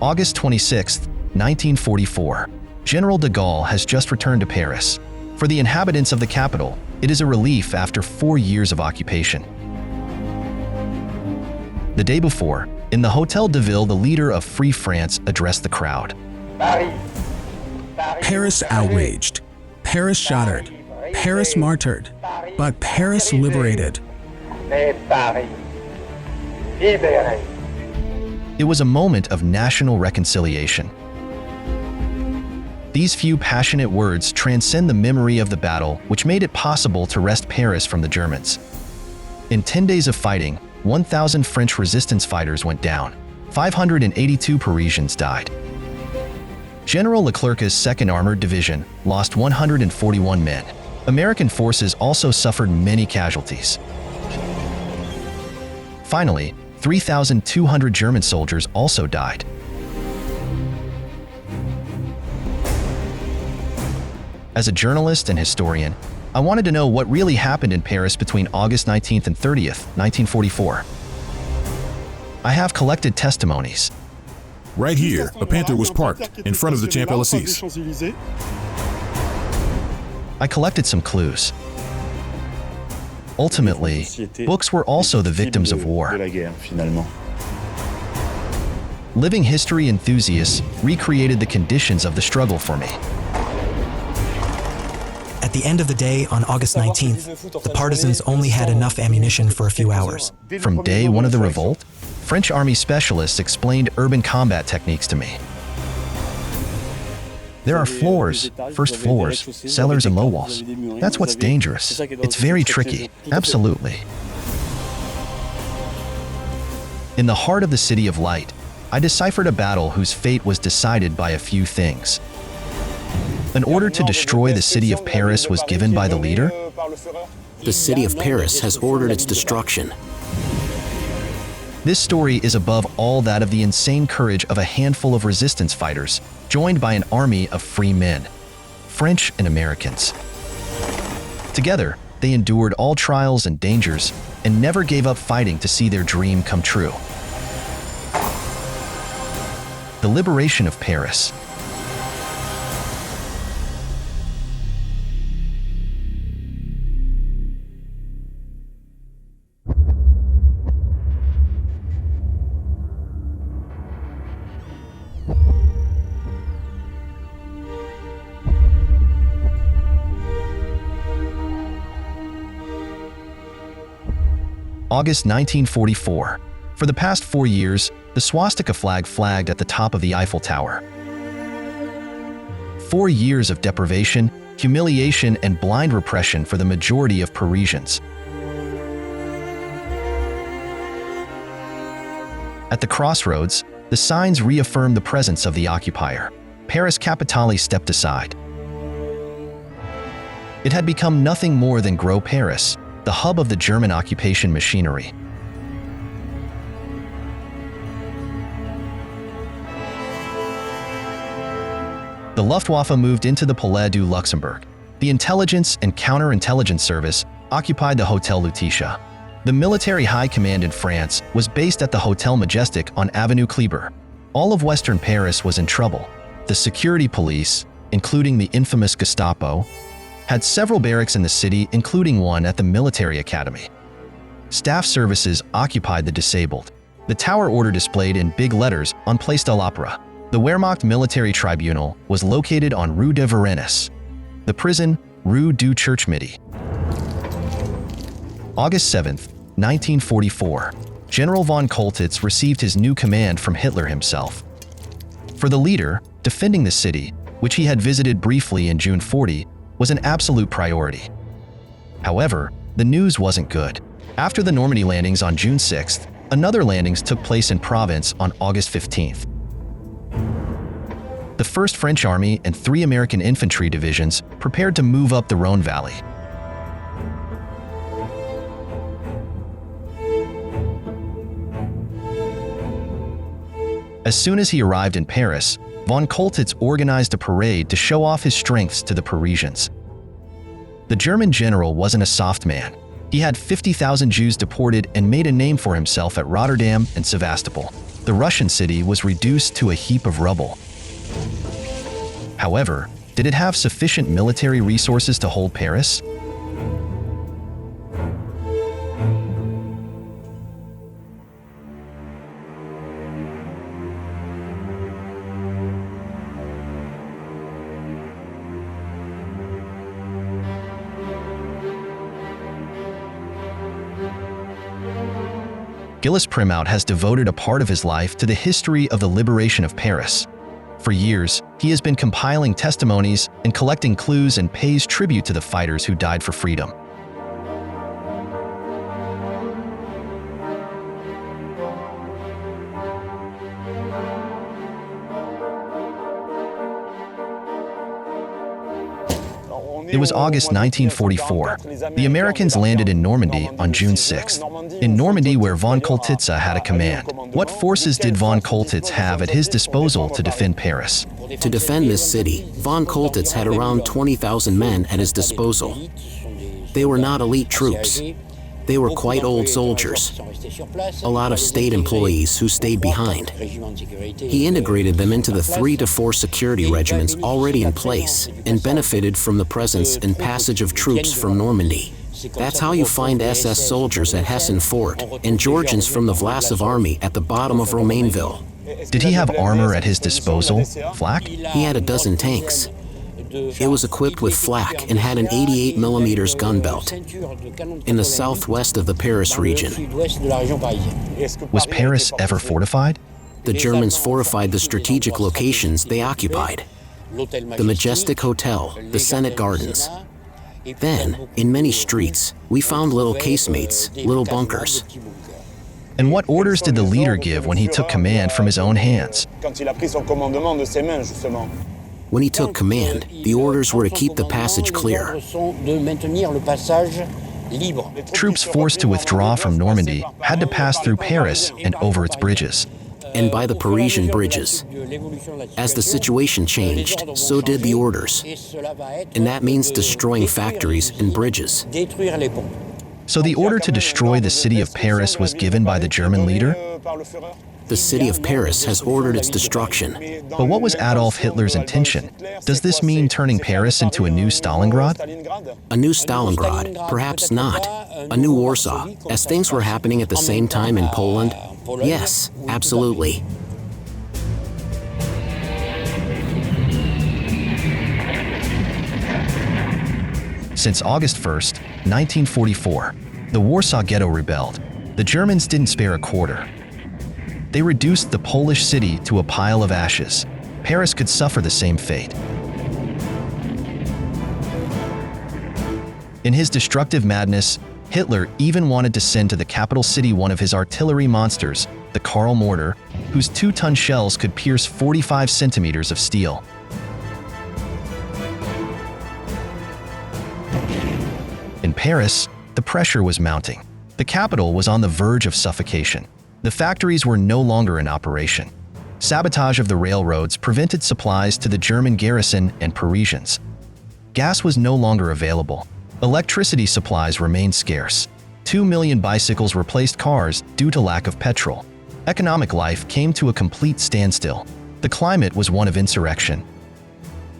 August 26, 1944. General de Gaulle has just returned to Paris. For the inhabitants of the capital, it is a relief after 4 years of occupation. The day before, in the Hôtel de Ville, the leader of Free France addressed the crowd. Paris outraged, Paris shattered, Paris martyred, but Paris liberated. It was a moment of national reconciliation. These few passionate words transcend the memory of the battle which made it possible to wrest Paris from the Germans. In 10 days of fighting, 1,000 French resistance fighters went down. 582 Parisians died. General Leclerc's 2nd Armored Division lost 141 men. American forces also suffered many casualties. Finally, 3,200 German soldiers also died. As a journalist and historian, I wanted to know what really happened in Paris between August 19th and 30th, 1944. I have collected testimonies. Right here, a Panther was parked in front of the Champs-Élysées. I collected some clues. Ultimately, books were also the victims of war. Living history enthusiasts recreated the conditions of the struggle for me. At the end of the day, on August 19th, the partisans only had enough ammunition for a few hours. From day one of the revolt, French army specialists explained urban combat techniques to me. There are floors, first floors, cellars, and low walls. That's what's dangerous. It's very tricky, absolutely. In the heart of the City of Light, I deciphered a battle whose fate was decided by a few things. An order to destroy the city of Paris was given by the leader. The city of Paris has ordered its destruction. This story is above all that of the insane courage of a handful of resistance fighters, joined by an army of free men, French and Americans. Together, they endured all trials and dangers and never gave up fighting to see their dream come true. The liberation of Paris. August 1944. For the past 4 years, the swastika flag flagged at the top of the Eiffel Tower. 4 years of deprivation, humiliation, and blind repression for the majority of Parisians. At the crossroads, the signs reaffirmed the presence of the occupier. Paris Capitale stepped aside. It had become nothing more than Gros Paris, the hub of the German occupation machinery. The Luftwaffe moved into the Palais du Luxembourg. The Intelligence and Counterintelligence Service occupied the Hôtel Lutetia. The military high command in France was based at the Hôtel Majestic on Avenue Kléber. All of Western Paris was in trouble. The security police, including the infamous Gestapo, had several barracks in the city, including one at the military academy. Staff services occupied the disabled. The tower order displayed in big letters on Place de l'Opéra. The Wehrmacht Military Tribunal was located on Rue de Varennes. The prison, Rue du Church-Midi. August 7, 1944. General von Choltitz received his new command from Hitler himself. For the leader, defending the city, which he had visited briefly in June 40, was an absolute priority. However, the news wasn't good. After the Normandy landings on June 6th, another landings took place in Provence on August 15th. The 1st French Army and 3 American infantry divisions prepared to move up the Rhone Valley. As soon as he arrived in Paris, von Choltitz organized a parade to show off his strengths to the Parisians. The German general wasn't a soft man. He had 50,000 Jews deported and made a name for himself at Rotterdam and Sevastopol. The Russian city was reduced to a heap of rubble. However, did it have sufficient military resources to hold Paris? Gilles Primaut has devoted a part of his life to the history of the liberation of Paris. For years, he has been compiling testimonies and collecting clues and pays tribute to the fighters who died for freedom. It was August 1944. The Americans landed in Normandy on June 6. In Normandy, where von Choltitz had a command. What forces did von Choltitz have at his disposal to defend Paris? To defend this city, von Choltitz had around 20,000 men at his disposal. They were not elite troops. They were quite old soldiers, a lot of state employees who stayed behind. He integrated them into the 3 to 4 security regiments already in place and benefited from the presence and passage of troops from Normandy. That's how you find SS soldiers at Hessen Fort and Georgians from the Vlasiv army at the bottom of Romainville. Did he have armor at his disposal? Flak? He had a dozen tanks. It was equipped with flak and had an 88mm gun belt in the southwest of the Paris region. Was Paris ever fortified? The Germans fortified the strategic locations they occupied. The Majestic Hotel, the Senate Gardens. Then, in many streets, we found little casemates, little bunkers. And what orders did the leader give when he took command from his own hands? When he took command, the orders were to keep the passage clear. Troops forced to withdraw from Normandy had to pass through Paris and over its bridges. And by the Parisian bridges. As the situation changed, so did the orders. And that means destroying factories and bridges. So the order to destroy the city of Paris was given by the German leader? The city of Paris has ordered its destruction. But what was Adolf Hitler's intention? Does this mean turning Paris into a new Stalingrad? A new Stalingrad? Perhaps not. A new Warsaw, as things were happening at the same time in Poland? Yes, absolutely. Since August 1st, 1944, the Warsaw Ghetto rebelled. The Germans didn't spare a quarter. They reduced the Polish city to a pile of ashes. Paris could suffer the same fate. In his destructive madness, Hitler even wanted to send to the capital city one of his artillery monsters, the Karl mortar, whose 2-ton shells could pierce 45 centimeters of steel. In Paris, the pressure was mounting. The capital was on the verge of suffocation. The factories were no longer in operation. Sabotage of the railroads prevented supplies to the German garrison and Parisians. Gas was no longer available. Electricity supplies remained scarce. 2 million bicycles replaced cars due to lack of petrol. Economic life came to a complete standstill. The climate was one of insurrection.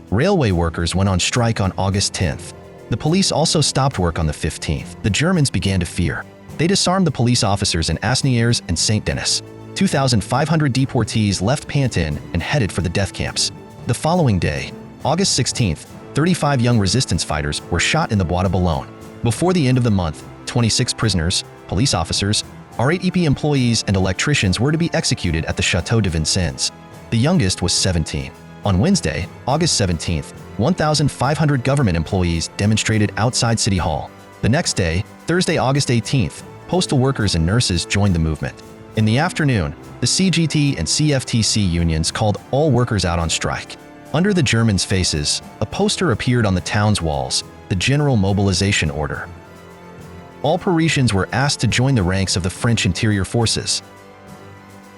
Railway workers went on strike on August 10th. The police also stopped work on the 15th. The Germans began to fear. They disarmed the police officers in Asnières and Saint-Denis. 2,500 deportees left Pantin and headed for the death camps. The following day, August 16th, 35 young resistance fighters were shot in the Bois de Boulogne. Before the end of the month, 26 prisoners, police officers, RATP employees, and electricians were to be executed at the Château de Vincennes. The youngest was 17. On Wednesday, August 17th, 1,500 government employees demonstrated outside City Hall. The next day, Thursday, August 18th, postal workers and nurses joined the movement. In the afternoon, the CGT and CFTC unions called all workers out on strike. Under the Germans' faces, a poster appeared on the town's walls, the General Mobilization Order. All Parisians were asked to join the ranks of the French interior forces.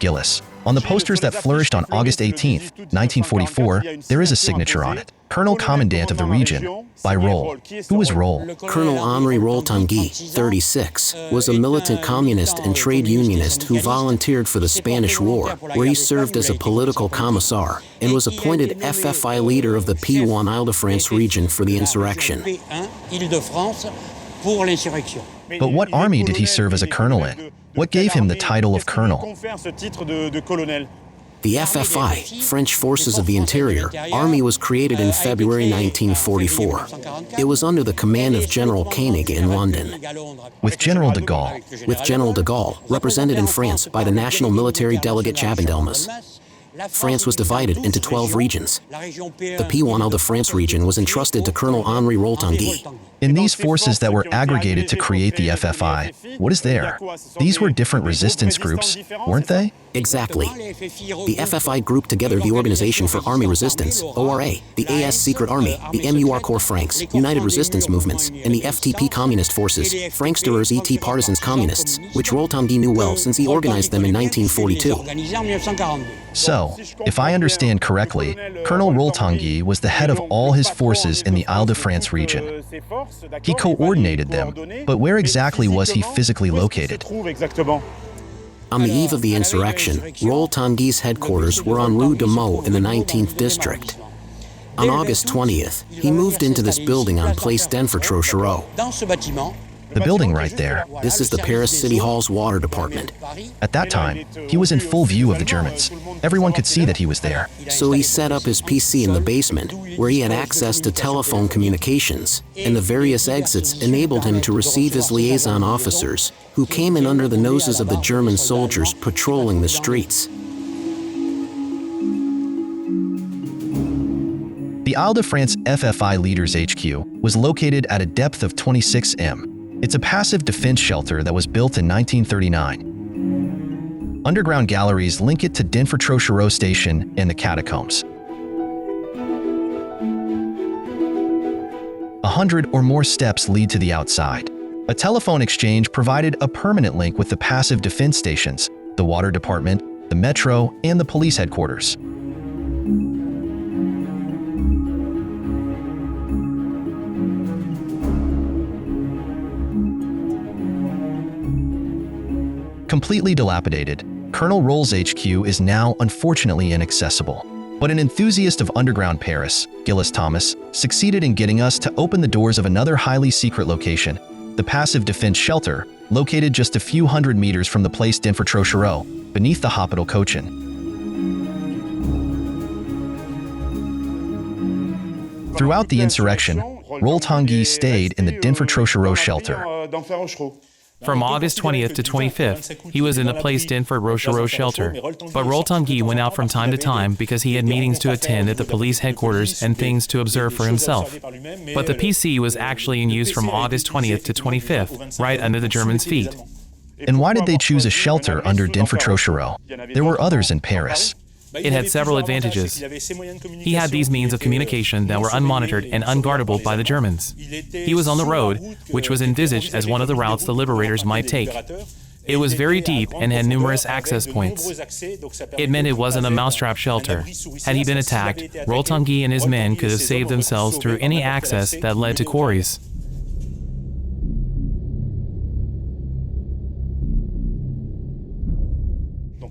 Gilles On the posters that flourished on August 18, 1944, there is a signature on it. Colonel Commandant of the region, by Roll. Who was Roll? Colonel Henri Roll-Tanguy, 36, was a militant communist and trade unionist who volunteered for the Spanish War, where he served as a political commissar and was appointed FFI leader of the P1 Ile-de-France region for the insurrection. But what army did he serve as a colonel in? What gave him the title of colonel? The FFI, French Forces of the Interior, Army was created in February 1944. It was under the command of General Koenig in London. With General de Gaulle. With General de Gaulle, represented in France by the national military delegate Chaban-Delmas. France was divided into 12 regions. The P1 Ile-de-France region was entrusted to Colonel Henri Roll-Tanguy. In these forces that were aggregated to create the FFI, what is there? These were different resistance groups, weren't they? Exactly. The FFI grouped together the Organization for Army Resistance, ORA, the AS Secret Army, the MUR Corps Francs, United Resistance Movements, and the FTP Communist Forces, Franksterers ET Partisans Communists, which Roll-Tanguy knew well since he organized them in 1942. So, if I understand correctly, Colonel Roll-Tanguy was the head of all his forces in the Ile-de-France region. He coordinated them, but where exactly was he physically located? On the eve of the insurrection, Roll-Tanguy's headquarters were on Rue de Meaux in the 19th district. On August 20th, he moved into this building on Place Denfert-Trochereau. The building right there. This is the Paris City Hall's water department. At that time, he was in full view of the Germans. Everyone could see that he was there. So he set up his PC in the basement, where he had access to telephone communications, and the various exits enabled him to receive his liaison officers, who came in under the noses of the German soldiers patrolling the streets. The Ile-de-France FFI Leaders HQ was located at a depth of 26 m. It's a passive defense shelter that was built in 1939. Underground galleries link it to Denfert-Trochereau Station and the catacombs. 100 or more steps lead to the outside. A telephone exchange provided a permanent link with the passive defense stations, the water department, the metro, and the police headquarters. Completely dilapidated, Colonel Roll's HQ is now unfortunately inaccessible. But an enthusiast of underground Paris, Gilles Thomas, succeeded in getting us to open the doors of another highly secret location, the passive defense shelter, located just a few hundred meters from the Place Denfert-Trochereau, beneath the Hôpital Cochin. Throughout the insurrection, Roll-Tanguy stayed in the Denfert-Trochereau shelter. From August 20th to 25th, he was in the Place Denfert-Trochereau shelter. But Roll-Tanguy went out from time to time because he had meetings to attend at the police headquarters and things to observe for himself. But the PC was actually in use from August 20th to 25th, right under the Germans' feet. And why did they choose a shelter under Denfert-Trochereau? There were others in Paris. It had several advantages. He had these means of communication that were unmonitored and unguardable by the Germans. He was on the road, which was envisaged as one of the routes the liberators might take. It was very deep and had numerous access points. It meant it wasn't a mousetrap shelter. Had he been attacked, Roll-Tanguy and his men could have saved themselves through any access that led to quarries.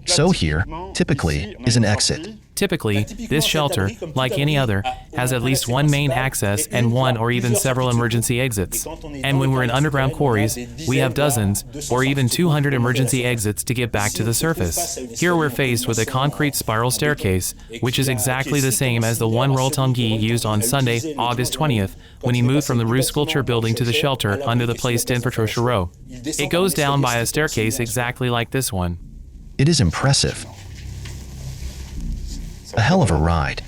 So here, typically, is an exit. Typically, this shelter, like any other, has at least one main access and one or even several emergency exits. And when we're in underground quarries, we have dozens or even 200 emergency exits to get back to the surface. Here we're faced with a concrete spiral staircase, which is exactly the same as the one Roll-Tanguy used on Sunday, August 20th, when he moved from the Rue Sculpture building to the shelter under the Place Denfert-Trochereau. It goes down by a staircase exactly like this one. It is impressive. A hell of a ride.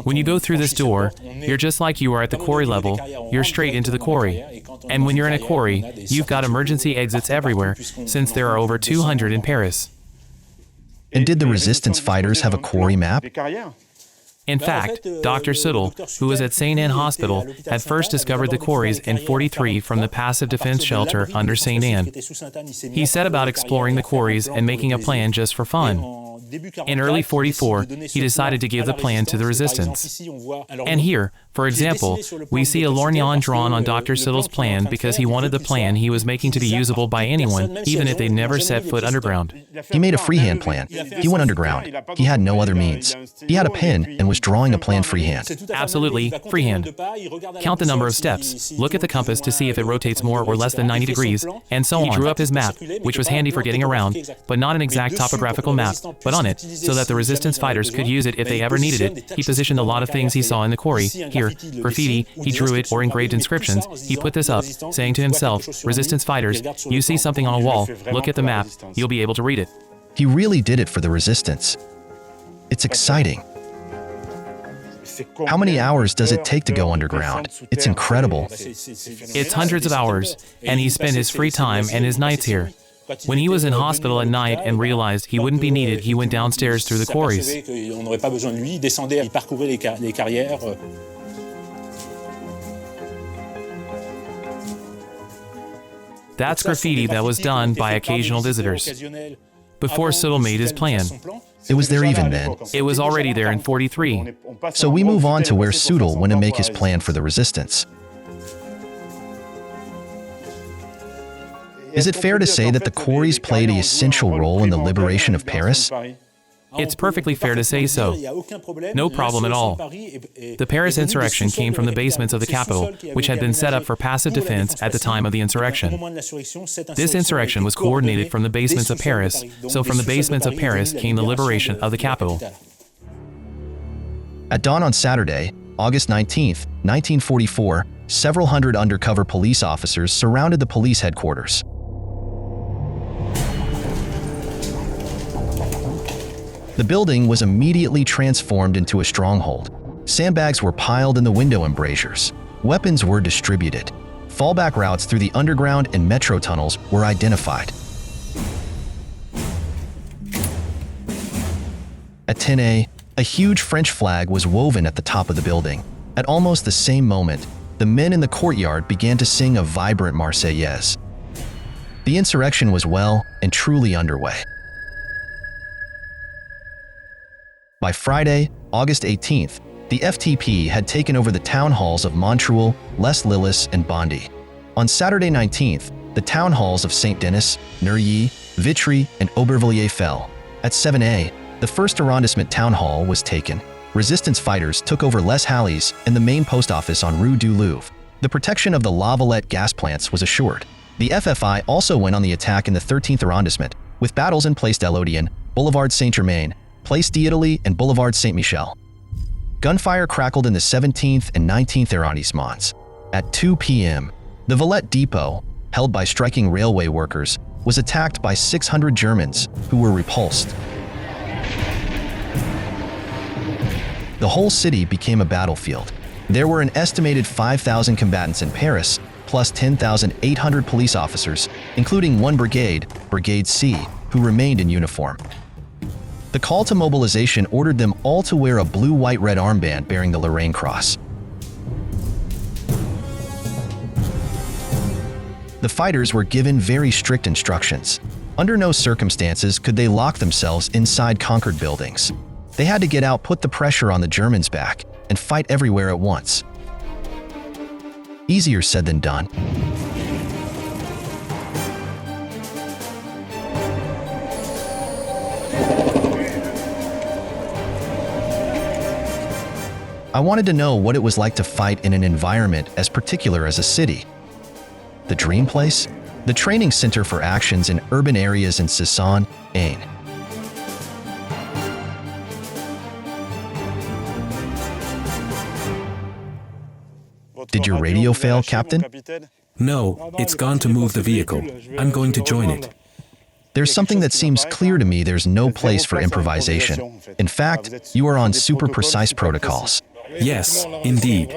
When you go through this door, you're just like you are at the quarry level, you're straight into the quarry. And when you're in a quarry, you've got emergency exits everywhere, since there are over 200 in Paris. And did the resistance fighters have a quarry map? In fact, Dr. Siddle, who was at St. Anne Hospital, had first discovered the quarries in '43 from the passive defense shelter under St. Anne. He set about exploring the quarries and making a plan just for fun. In early '44, he decided to give the plan to the resistance. And here, for example, we see a lorgnon drawn on Dr. Siddle's plan because he wanted the plan he was making to be usable by anyone, even if they never set foot underground. He made a freehand plan. He went underground. He had no other means. He had a pen and was drawing a plan freehand. Absolutely, freehand. Count the number of steps, look at the compass to see if it rotates more or less than 90 degrees, and so on. He drew up his map, which was handy for getting around, but not an exact topographical map, but on it, so that the resistance fighters could use it if they ever needed it. He positioned a lot of things he saw in the quarry. Here, graffiti, he drew it or engraved inscriptions. He put this up, saying to himself, resistance fighters, you see something on a wall, look at the map, you'll be able to read it. He really did it for the resistance. It's exciting. How many hours does it take to go underground? It's incredible. It's hundreds of hours, and he spent his free time and his nights here. When he was in hospital at night and realized he wouldn't be needed, he went downstairs through the quarries. That's graffiti that was done by occasional visitors. Before Siddle made his plan. It was there even then. It was already there in '43. So we move on to where Siddle went to make his plan for the resistance. Is it fair to say that the quarries played an essential role in the liberation of Paris? It's perfectly fair to say so. No problem at all. The Paris insurrection came from the basements of the capital, which had been set up for passive defense at the time of the insurrection. This insurrection was coordinated from the basements of Paris, so from the basements of Paris came the liberation of the capital. At dawn on Saturday, August 19, 1944, several hundred undercover police officers surrounded the police headquarters. The building was immediately transformed into a stronghold. Sandbags were piled in the window embrasures. Weapons were distributed. Fallback routes through the underground and metro tunnels were identified. At 10 a.m., a huge French flag was woven at the top of the building. At almost the same moment, the men in the courtyard began to sing a vibrant Marseillaise. The insurrection was well and truly underway. By Friday, August 18th, the FTP had taken over the town halls of Montreuil, Les Lillis, and Bondy. On Saturday 19th, the town halls of Saint-Denis, Neuilly, Vitry, and Aubervilliers fell. At 7 a.m., the 1st arrondissement town hall was taken. Resistance fighters took over Les Halles and the main post office on Rue du Louvre. The protection of the La Valette gas plants was assured. The FFI also went on the attack in the 13th arrondissement, with battles in Place d'Elodien, Boulevard Saint-Germain, Place d'Italie, and Boulevard Saint-Michel. Gunfire crackled in the 17th and 19th arrondissements. At 2 p.m., the Valette depot, held by striking railway workers, was attacked by 600 Germans who were repulsed. The whole city became a battlefield. There were an estimated 5,000 combatants in Paris, plus 10,800 police officers, including one brigade, Brigade C, who remained in uniform. The call to mobilization ordered them all to wear a blue-white-red armband bearing the Lorraine Cross. The fighters were given very strict instructions. Under no circumstances could they lock themselves inside conquered buildings. They had to get out, put the pressure on the Germans back, and fight everywhere at once. Easier said than done. I wanted to know what it was like to fight in an environment as particular as a city. The dream place? The training center for actions in urban areas in Cesson, Aisne. Did your radio fail, Captain? No, it's gone to move the vehicle. I'm going to join it. There's something that seems clear to me. There's no place for improvisation. In fact, you are on super precise protocols. Yes, indeed.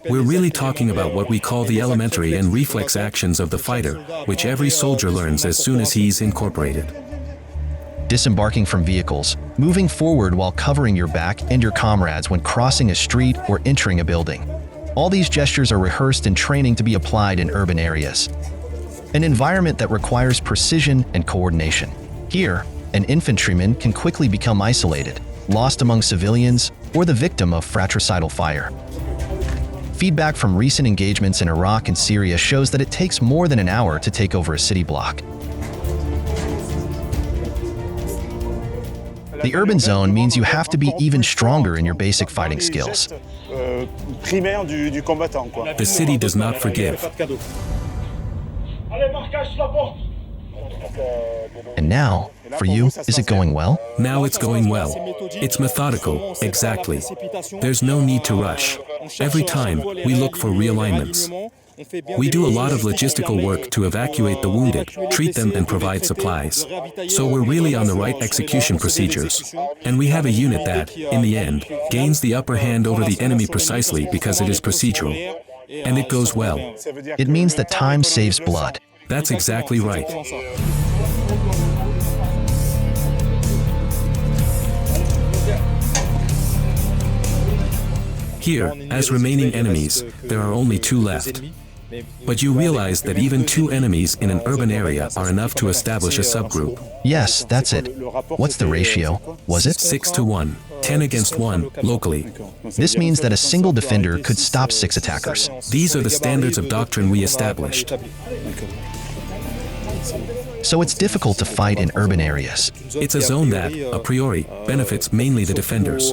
We're really talking about what we call the elementary and reflex actions of the fighter, which every soldier learns as soon as he's incorporated. disembarking from vehicles, moving forward while covering your back and your comrades when crossing a street or entering a building. All these gestures are rehearsed in training to be applied in urban areas. An environment that requires precision and coordination. Here, an infantryman can quickly become isolated, lost among civilians, or the victim of fratricidal fire. Feedback from recent engagements in Iraq and Syria shows that it takes more than an hour to take over a city block. The urban zone means you have to be even stronger in your basic fighting skills. The city does not forgive. And now, for you, is it going well? Now it's going well. It's methodical, exactly. There's no need to rush. Every time, we look for realignments. We do a lot of logistical work to evacuate the wounded, treat them and provide supplies. So we're really on the right execution procedures. And we have a unit that, in the end, gains the upper hand over the enemy precisely because it is procedural. And it goes well. It means that time saves blood. That's exactly right. Here, as remaining enemies, there are only 2 left. But you realize that even 2 enemies in an urban area are enough to establish a subgroup. Yes, that's it. What's the ratio? Was it? 6 to 1, 10 against 1, locally. This means that a single defender could stop 6 attackers. These are the standards of doctrine we established. So it's difficult to fight in urban areas. It's a zone that, a priori, benefits mainly the defenders.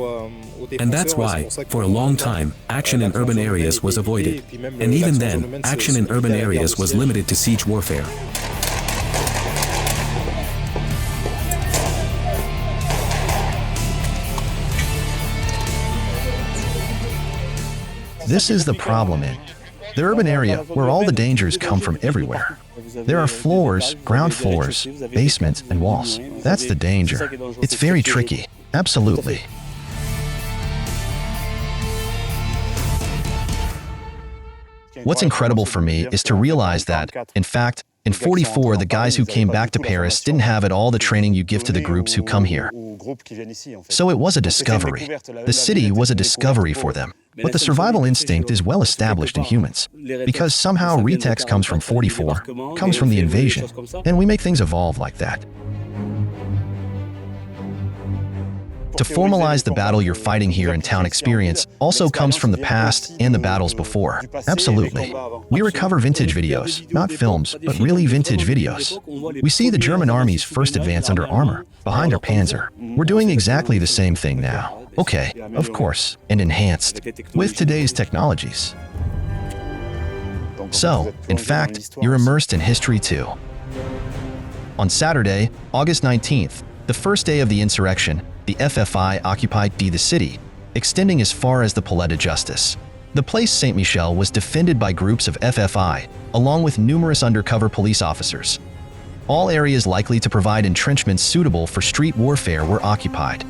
And that's why, for a long time, action in urban areas was avoided. And even then, action in urban areas was limited to siege warfare. This is the problem in the urban area where all the dangers come from everywhere. There are floors, ground floors, basements, and walls. That's the danger. It's very tricky. Absolutely. What's incredible for me is to realize that, in fact, in 44, the guys who came back to Paris didn't have at all the training you give to the groups who come here. So it was a discovery. The city was a discovery for them. But the survival instinct is well established in humans. Because somehow Retex comes from 44, comes from the invasion, and we make things evolve like that. To formalize the battle you're fighting here in town experience also comes from the past and the battles before. Absolutely. We recover vintage videos, not films, but really vintage videos. We see the German army's first advance under armor, behind our Panzer. We're doing exactly the same thing now. Okay, of course, and enhanced, with today's technologies. So, in fact, you're immersed in history too. On Saturday, August 19th, the first day of the insurrection, the FFI occupied the city, extending as far as the Palais de Justice. The place Saint-Michel was defended by groups of FFI, along with numerous undercover police officers. All areas likely to provide entrenchments suitable for street warfare were occupied.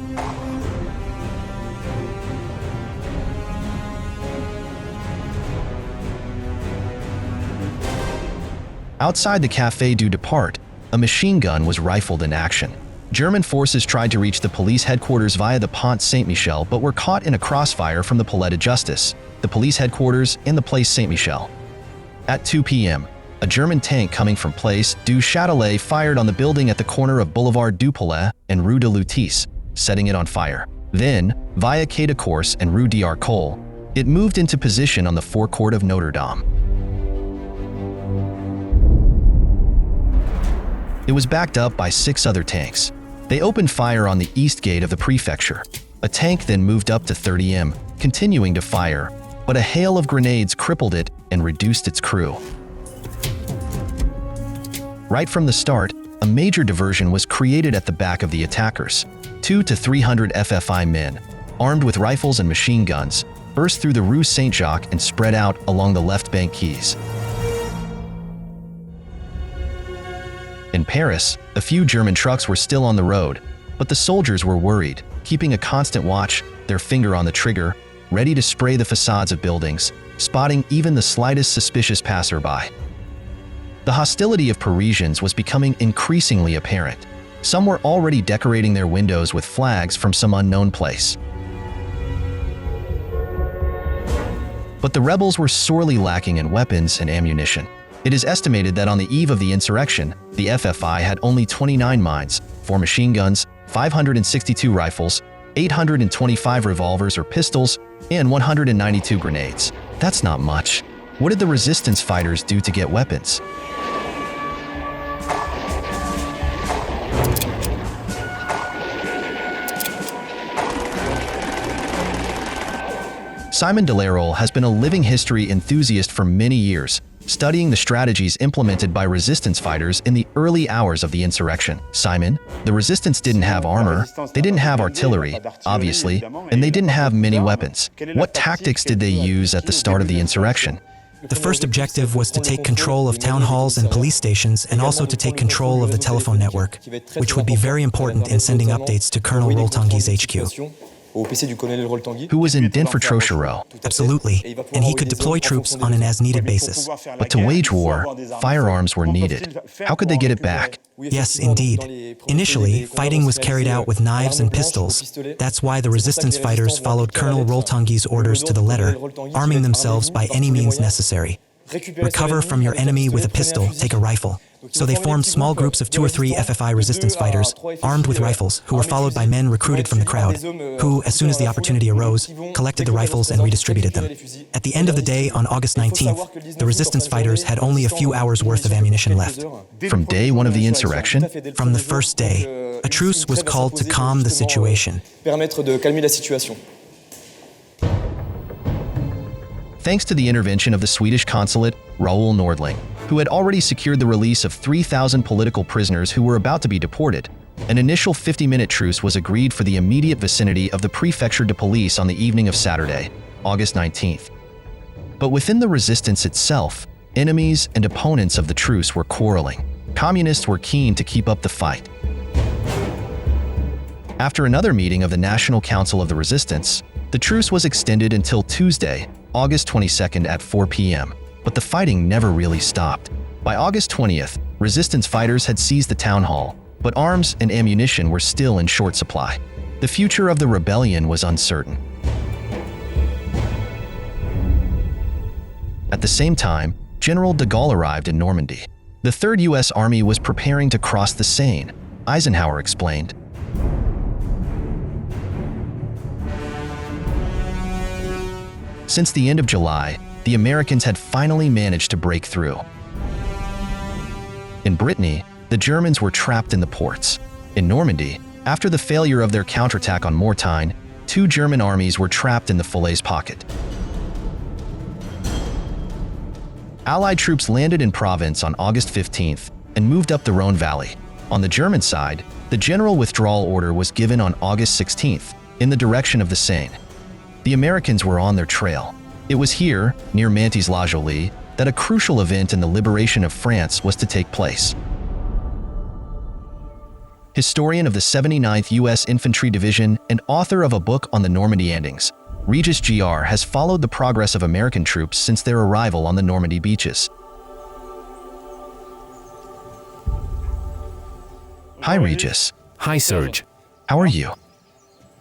Outside the Café du Depart, a machine gun was rifled in action. German forces tried to reach the police headquarters via the Pont Saint-Michel but were caught in a crossfire from the Palais de Justice, the police headquarters, and the Place Saint-Michel. At 2 p.m., a German tank coming from Place du Châtelet fired on the building at the corner of Boulevard du Palais and Rue de Lutis, setting it on fire. Then, via Quai de Corse and Rue d'Arcole, it moved into position on the forecourt of Notre Dame. It was backed up by 6 other tanks. They opened fire on the east gate of the prefecture. A tank then moved up to 30m, continuing to fire, but a hail of grenades crippled it and reduced its crew. Right from the start, a major diversion was created at the back of the attackers. 200 to 300 FFI men, armed with rifles and machine guns, burst through the Rue Saint-Jacques and spread out along the left bank quays. In Paris, a few German trucks were still on the road, but the soldiers were worried, keeping a constant watch, their finger on the trigger, ready to spray the facades of buildings, spotting even the slightest suspicious passerby. The hostility of Parisians was becoming increasingly apparent. Some were already decorating their windows with flags from some unknown place. But the rebels were sorely lacking in weapons and ammunition. It is estimated that on the eve of the insurrection, the FFI had only 29 mines, 4 machine guns, 562 rifles, 825 revolvers or pistols, and 192 grenades. That's not much. What did the resistance fighters do to get weapons? Simon Delarole has been a living history enthusiast for many years, studying the strategies implemented by resistance fighters in the early hours of the insurrection. Simon, the resistance didn't have armor, they didn't have artillery, obviously, and they didn't have many weapons. What tactics did they use at the start of the insurrection? The first objective was to take control of town halls and police stations and also to take control of the telephone network, which would be very important in sending updates to Colonel Roltanguy's HQ. Who was in Dinfort-Trochereau. Absolutely, and he could deploy troops on an as-needed basis. But to wage war, firearms were needed. How could they get it back? Yes, indeed. Initially, fighting was carried out with knives and pistols. That's why the resistance fighters followed Colonel Roltanguy's orders to the letter, arming themselves by any means necessary. Recover from your enemy with a pistol, take a rifle. So they formed small groups of 2 or 3 FFI resistance fighters, armed with rifles, who were followed by men recruited from the crowd, who, as soon as the opportunity arose, collected the rifles and redistributed them. At the end of the day, on August 19th, the resistance fighters had only a few hours' worth of ammunition left. From day 1 of the insurrection? From the first day, a truce was called to calm the situation. Thanks to the intervention of the Swedish consulate, Raoul Nordling, who had already secured the release of 3,000 political prisoners who were about to be deported, an initial 50-minute truce was agreed for the immediate vicinity of the Prefecture de Police on the evening of Saturday, August 19th. But within the resistance itself, enemies and opponents of the truce were quarreling. Communists were keen to keep up the fight. After another meeting of the National Council of the Resistance, the truce was extended until Tuesday, August 22nd at 4 p.m., but the fighting never really stopped. By August 20th, resistance fighters had seized the town hall, but arms and ammunition were still in short supply. The future of the rebellion was uncertain. At the same time, General de Gaulle arrived in Normandy. The 3rd U.S. Army was preparing to cross the Seine, Eisenhower explained. Since the end of July, the Americans had finally managed to break through. In Brittany, the Germans were trapped in the ports. In Normandy, after the failure of their counterattack on Mortagne, 2 German armies were trapped in the Falaise pocket. Allied troops landed in Provence on August 15th and moved up the Rhone Valley. On the German side, the general withdrawal order was given on August 16th in the direction of the Seine. The Americans were on their trail. It was here, near Mantes-la-Jolie, that a crucial event in the liberation of France was to take place. Historian of the 79th U.S. Infantry Division and author of a book on the Normandy endings, Regis Gr. has followed the progress of American troops since their arrival on the Normandy beaches. Hi, Regis. Hi, Serge. How are you?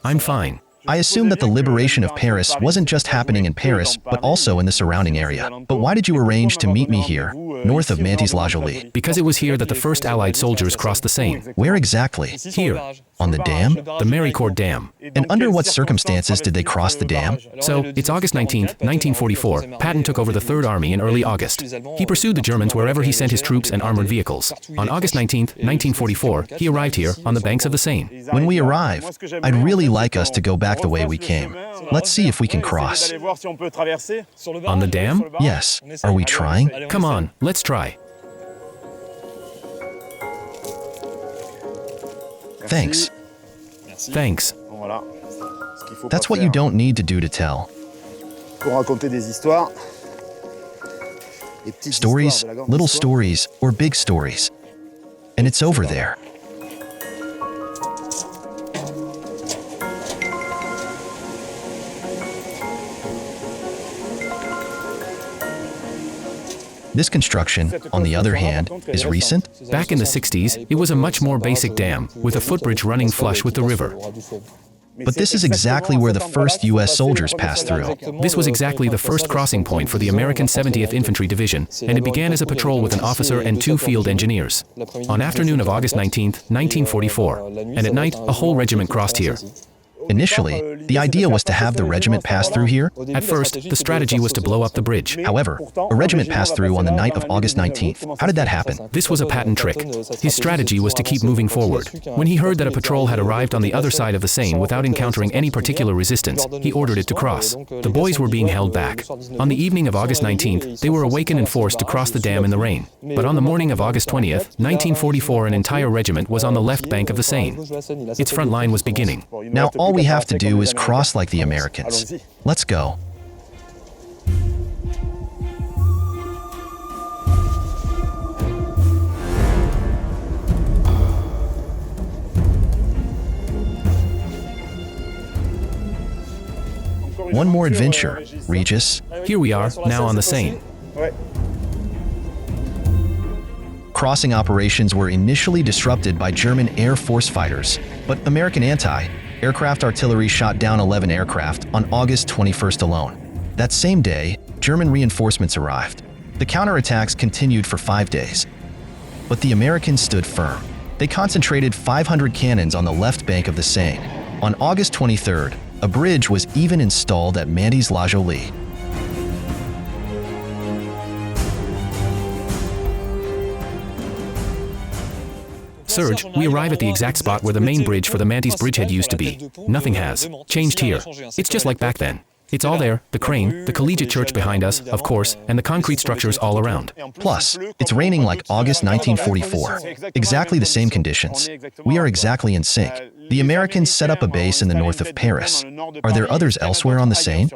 I'm fine. I assume that the liberation of Paris wasn't just happening in Paris, but also in the surrounding area. But why did you arrange to meet me here, north of Mantes-la-Jolie? Because it was here that the first Allied soldiers crossed the Seine. Where exactly? Here. On the dam? The Maricourt Dam. And under what circumstances did they cross the dam? So, it's August 19th, 1944. Patton took over the 3rd Army in early August. He pursued the Germans wherever he sent his troops and armored vehicles. On August 19th, 1944, he arrived here on the banks of the Seine. When we arrive, I'd really like us to go back the way we came. Let's see if we can cross. On the dam? Yes. Are we trying? Come on, let's try. Thanks. Thanks. That's what you don't need to do to tell. Stories, little stories, or big stories. And it's over there. This construction, on the other hand, is recent. Back in the 60s, it was a much more basic dam, with a footbridge running flush with the river. But this is exactly where the first U.S. soldiers passed through. This was exactly the first crossing point for the American 70th Infantry Division, and it began as a patrol with an officer and 2 field engineers. On afternoon of August 19, 1944, and at night, a whole regiment crossed here. Initially, the idea was to have the regiment pass through here. At first, the strategy was to blow up the bridge. However, a regiment passed through on the night of August 19th. How did that happen? This was a patent trick. His strategy was to keep moving forward. When he heard that a patrol had arrived on the other side of the Seine without encountering any particular resistance, he ordered it to cross. The boys were being held back. On the evening of August 19th, they were awakened and forced to cross the dam in the rain. But on the morning of August 20th, 1944, an entire regiment was on the left bank of the Seine. Its front line was beginning. Now all we have to do is cross like the Americans. Let's go. One more adventure, Regis. Here we are, now on the Seine. Crossing operations were initially disrupted by German Air Force fighters, but American anti-aircraft artillery shot down 11 aircraft on August 21st alone. That same day, German reinforcements arrived. The counterattacks continued for 5 days. But the Americans stood firm. They concentrated 500 cannons on the left bank of the Seine. On August 23rd, a bridge was even installed at Mantes-la-Jolie. Serge, we arrive at the exact spot where the main bridge for the Mantes bridgehead used to be. Nothing has changed here. It's just like back then. It's all there, the crane, the collegiate church behind us, of course, and the concrete structures all around. Plus, it's raining like August 1944. Exactly the same conditions. We are exactly in sync. The Americans set up a base in the north of Paris. Are there others elsewhere on the Seine?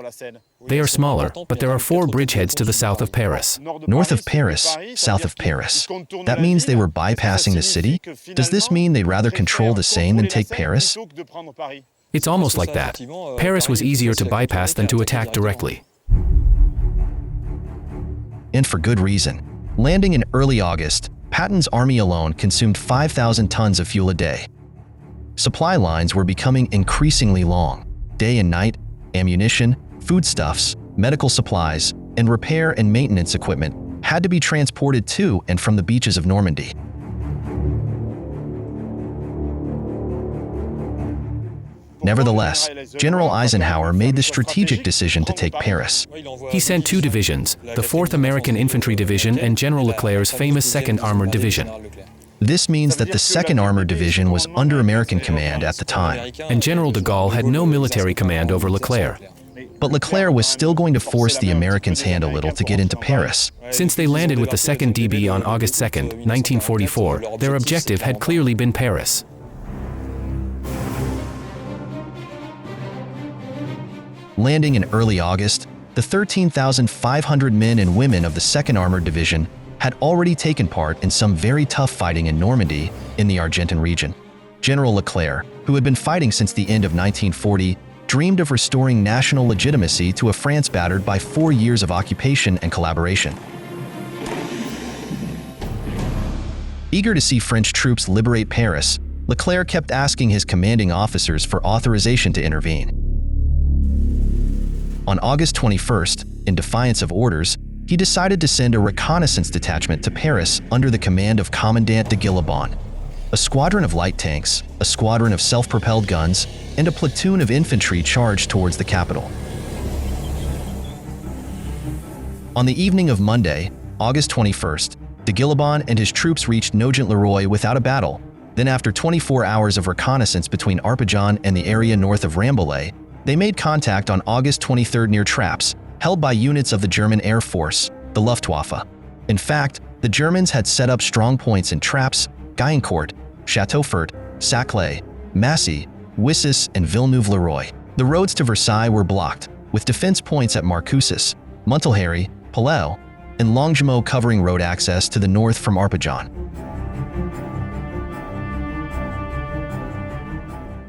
They are smaller, but there are 4 bridgeheads to the south of Paris. North of Paris, south of Paris. That means they were bypassing the city? Does this mean they'd rather control the Seine than take Paris? It's almost like that. Paris was easier to bypass than to attack directly. And for good reason. Landing in early August, Patton's army alone consumed 5,000 tons of fuel a day. Supply lines were becoming increasingly long. Day and night, ammunition, foodstuffs, medical supplies, and repair and maintenance equipment had to be transported to and from the beaches of Normandy. Nevertheless, General Eisenhower made the strategic decision to take Paris. He sent 2 divisions, the 4th American Infantry Division and General Leclerc's famous 2nd Armored Division. This means that the 2nd Armored Division was under American command at the time. And General de Gaulle had no military command over Leclerc. But Leclerc was still going to force the Americans' hand a little to get into Paris. Since they landed with the 2nd DB on August 2nd, 1944, their objective had clearly been Paris. Landing in early August, the 13,500 men and women of the 2nd Armored Division had already taken part in some very tough fighting in Normandy in the Argentan region. General Leclerc, who had been fighting since the end of 1940, dreamed of restoring national legitimacy to a France battered by 4 years of occupation and collaboration. Eager to see French troops liberate Paris, Leclerc kept asking his commanding officers for authorization to intervene. On August 21st, in defiance of orders, he decided to send a reconnaissance detachment to Paris under the command of Commandant de Guillebon. A squadron of light tanks, a squadron of self-propelled guns, and a platoon of infantry charged towards the capital. On the evening of Monday, August 21st, de Guillebon and his troops reached Nogent-le-Roi without a battle. Then after 24 hours of reconnaissance between Arpajon and the area north of Rambouillet, they made contact on August 23rd near traps, held by units of the German Air Force, the Luftwaffe. In fact, the Germans had set up strong points in Trappes, Guyancourt, Châteaufort, Saclay, Massy, Wissis, and Villeneuve-le-Roi. The roads to Versailles were blocked, with defense points at Marcoussis, Montelhary, Palais, and Longjumeau covering road access to the north from Arpajon.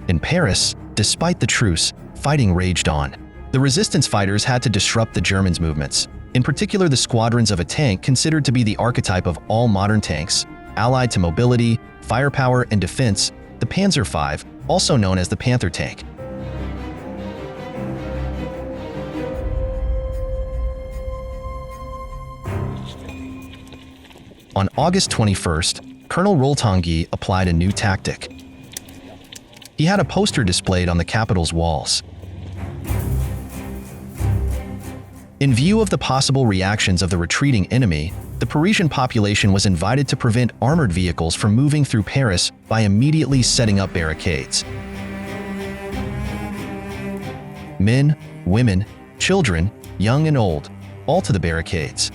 In Paris, despite the truce, fighting raged on. The resistance fighters had to disrupt the Germans' movements. In particular, the squadrons of a tank considered to be the archetype of all modern tanks, allied to mobility, firepower, and defense, the Panzer V, also known as the Panther tank. On August 21st, Colonel Roltanguy applied a new tactic. He had a poster displayed on the capital's walls. In view of the possible reactions of the retreating enemy, the Parisian population was invited to prevent armored vehicles from moving through Paris by immediately setting up barricades. Men, women, children, young and old, all to the barricades.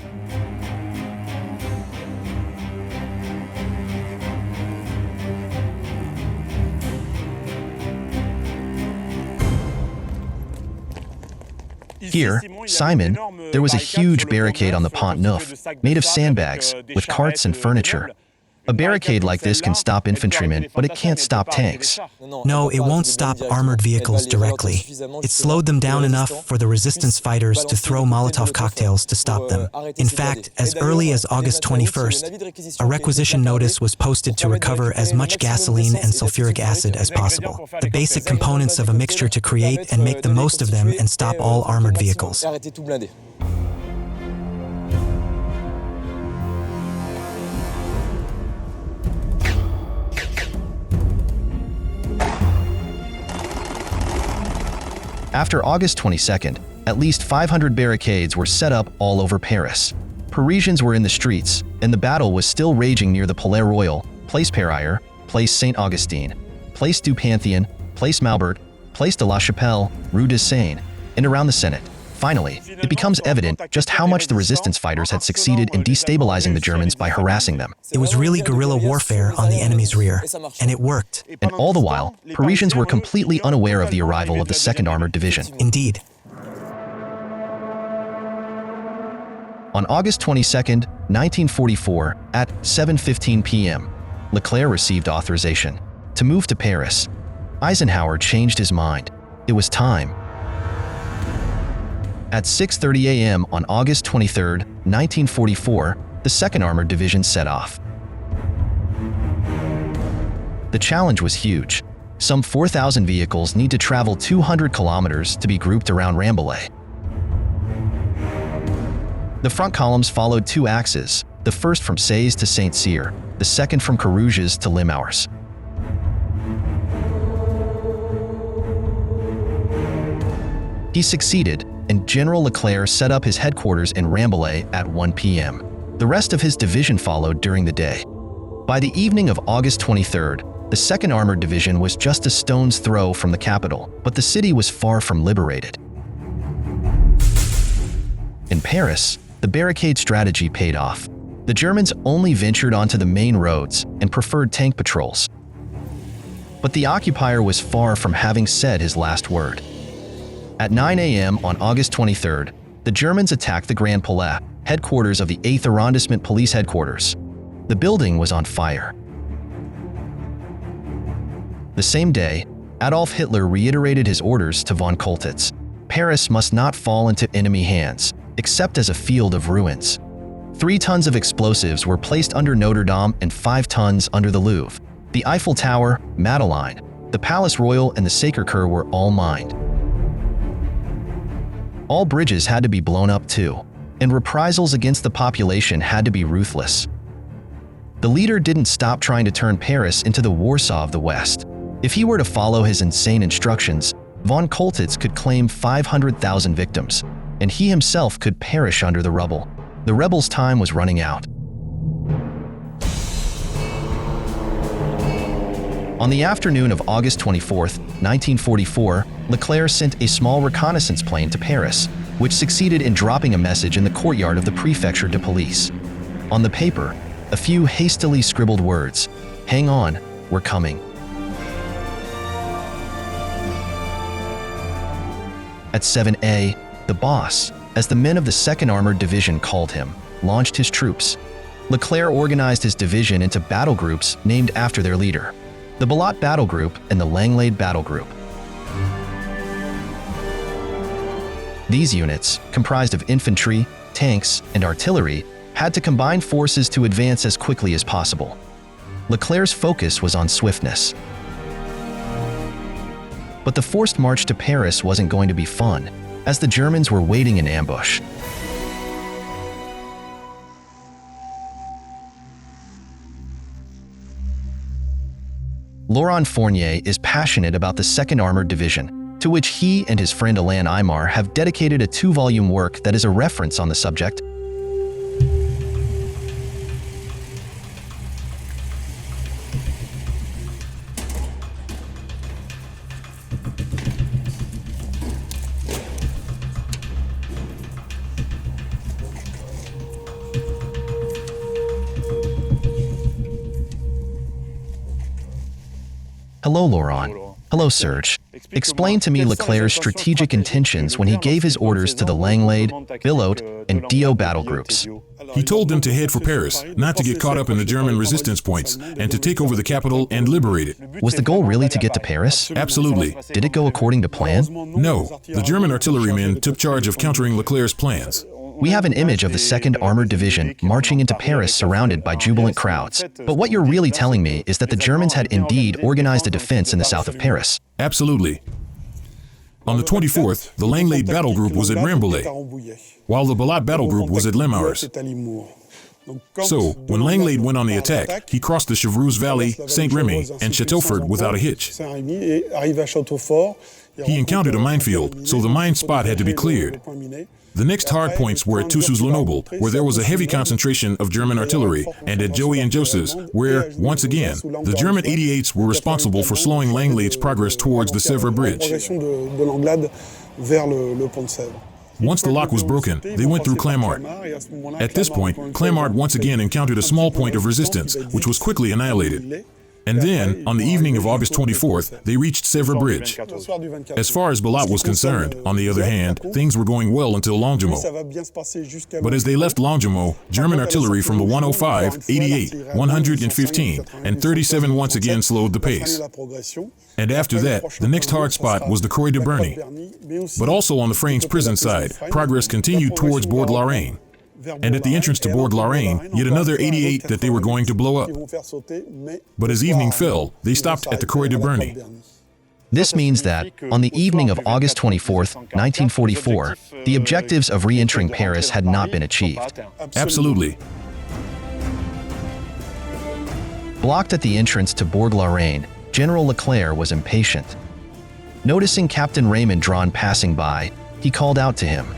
Here, Simon, there was a huge barricade on the Pont Neuf, made of sandbags, with carts and furniture. A barricade like this can stop infantrymen, but it can't stop tanks. No, it won't stop armored vehicles directly. It slowed them down enough for the resistance fighters to throw Molotov cocktails to stop them. In fact, as early as August 21st, a requisition notice was posted to recover as much gasoline and sulfuric acid as possible, the basic components of a mixture to create and make the most of them and stop all armored vehicles. After August 22nd, at least 500 barricades were set up all over Paris. Parisians were in the streets, and the battle was still raging near the Palais Royal, Place Pereire, Place Saint-Augustin, Place du Panthéon, Place Malbert, Place de la Chapelle, Rue de Seine, and around the Senate. Finally, it becomes evident just how much the resistance fighters had succeeded in destabilizing the Germans by harassing them. It was really guerrilla warfare on the enemy's rear, and it worked. And all the while, Parisians were completely unaware of the arrival of the 2nd Armored Division. Indeed. On August 22nd, 1944, at 7:15 p.m., Leclerc received authorization to move to Paris. Eisenhower changed his mind. It was time. At 6:30 a.m. on August 23, 1944, the 2nd Armored Division set off. The challenge was huge. Some 4,000 vehicles need to travel 200 kilometers to be grouped around Rambouillet. The front columns followed two axes, the first from Saze to Saint-Cyr, the second from Carouges to Limours. He succeeded, and General Leclerc set up his headquarters in Rambouillet at 1 p.m. The rest of his division followed during the day. By the evening of August 23rd, the 2nd Armored Division was just a stone's throw from the capital, but the city was far from liberated. In Paris, the barricade strategy paid off. The Germans only ventured onto the main roads and preferred tank patrols. But the occupier was far from having said his last word. At 9 a.m. on August 23rd, the Germans attacked the Grand Palais, headquarters of the 8th Arrondissement Police Headquarters. The building was on fire. The same day, Adolf Hitler reiterated his orders to von Choltitz. Paris must not fall into enemy hands, except as a field of ruins. 3 tons of explosives were placed under Notre Dame and 5 tons under the Louvre. The Eiffel Tower, Madeleine, the Palace Royal, and the Sacré-Cœur were all mined. All bridges had to be blown up too, and reprisals against the population had to be ruthless. The leader didn't stop trying to turn Paris into the Warsaw of the West. If he were to follow his insane instructions, von Choltitz could claim 500,000 victims, and he himself could perish under the rubble. The rebels' time was running out. On the afternoon of August 24, 1944, Leclerc sent a small reconnaissance plane to Paris, which succeeded in dropping a message in the courtyard of the Préfecture de Police. On the paper, a few hastily scribbled words: "Hang on, we're coming." At 7A, the boss, as the men of the 2nd Armored Division called him, launched his troops. Leclerc organized his division into battle groups named after their leader: the Balat Battle Group and the Langlade Battle Group. These units, comprised of infantry, tanks, and artillery, had to combine forces to advance as quickly as possible. Leclerc's focus was on swiftness. But the forced march to Paris wasn't going to be fun, as the Germans were waiting in ambush. Laurent Fournier is passionate about the 2nd Armored Division, to which he and his friend Alain Aymar have dedicated a 2-volume work that is a reference on the subject. Hello, Laurent. Hello, Serge. Explain to me Leclerc's strategic intentions when he gave his orders to the Langlade, Billote, and Dio battle groups. He told them to head for Paris, not to get caught up in the German resistance points, and to take over the capital and liberate it. Was the goal really to get to Paris? Absolutely. Did it go according to plan? No, the German artillerymen took charge of countering Leclerc's plans. We have an image of the 2nd Armored Division marching into Paris surrounded by jubilant crowds. But what you're really telling me is that the Germans had indeed organized a defense in the south of Paris. Absolutely. On the 24th, the Langlade battle group was at Rambouillet, while the Billote battle group was at Limours. So, when Langlade went on the attack, he crossed the Chevreuse Valley, Saint-Remy, and Châteaufort without a hitch. He encountered a minefield, so the mine spot had to be cleared. The next hard points were at Toussaint-Lenoble, where there was a heavy concentration of German artillery, and at Joey and Josses, where, once again, the German 88s were responsible for slowing Langlade's progress towards the Sèvres Bridge. Once the lock was broken, they went through Clamart. At this point, Clamart once again encountered a small point of resistance, which was quickly annihilated. And then, on the evening of August 24th, they reached Sèvres Bridge. As far as Billote was concerned, on the other hand, things were going well until Longjumeau. But as they left Longjumeau, German artillery from the 105, 88, 115, and 37 once again slowed the pace. And after that, the next hard spot was the Croix de Berny. But also on the French prison side, progress continued towards Bourg-la-Reine. And at the entrance to Bourg-la-Reine, yet another 88 that they were going to blow up. But as evening fell, they stopped at the Croix de Berny. This means that, on the evening of August 24, 1944, the objectives of re-entering Paris had not been achieved. Absolutely. Blocked at the entrance to Bourg-la-Reine, General Leclerc was impatient. Noticing Captain Raymond Dron passing by, he called out to him.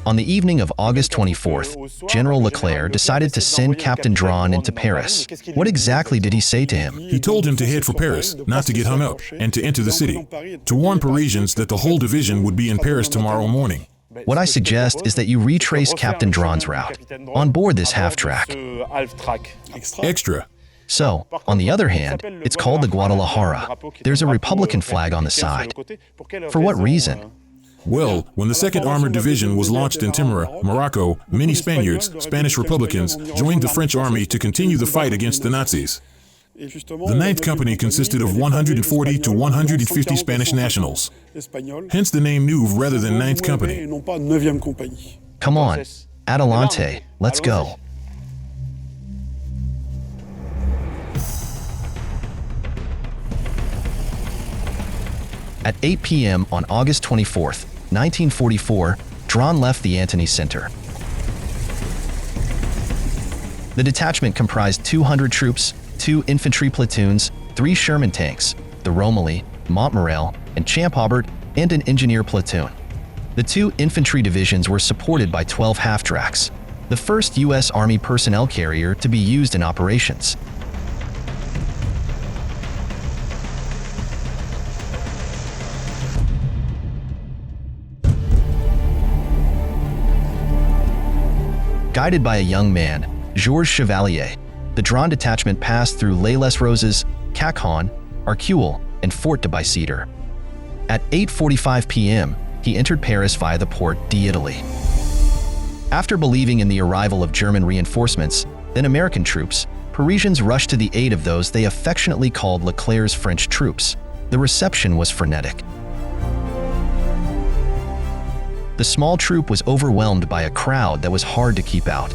On the evening of August 24th, General Leclerc decided to send Captain Dron into Paris. What exactly did he say to him? He told him to head for Paris, not to get hung up, and to enter the city, to warn Parisians that the whole division would be in Paris tomorrow morning. What I suggest is that you retrace Captain Dron's route, on board this half-track. Extra. So, on the other hand, it's called the Guadalajara. There's a Republican flag on the side. For what reason? Well, when the 2nd Armored Division was launched in Timor, Morocco, many Spaniards, Spanish Republicans, joined the French army to continue the fight against the Nazis. The 9th Company consisted of 140 to 150 Spanish nationals. Hence the name Neuve rather than 9th Company. Come on, Adelante, let's go. At 8 p.m. on August 24th, 1944, Dron left the Antony Center. The detachment comprised 200 troops, 2 infantry platoons, 3 Sherman tanks, the Romilly, Montmorel, and Champaubert, and an engineer platoon. The 2 infantry divisions were supported by 12 half-tracks, the first U.S. Army personnel carrier to be used in operations. Guided by a young man, Georges Chevalier, the Dron detachment passed through Les-les-Roses, Cacon, Arcueil, and Fort de Bicêtre. At 8:45 p.m., he entered Paris via the Port d'Italie. After believing in the arrival of German reinforcements, then American troops, Parisians rushed to the aid of those they affectionately called Leclerc's French troops. The reception was frenetic. the small troop was overwhelmed by a crowd that was hard to keep out.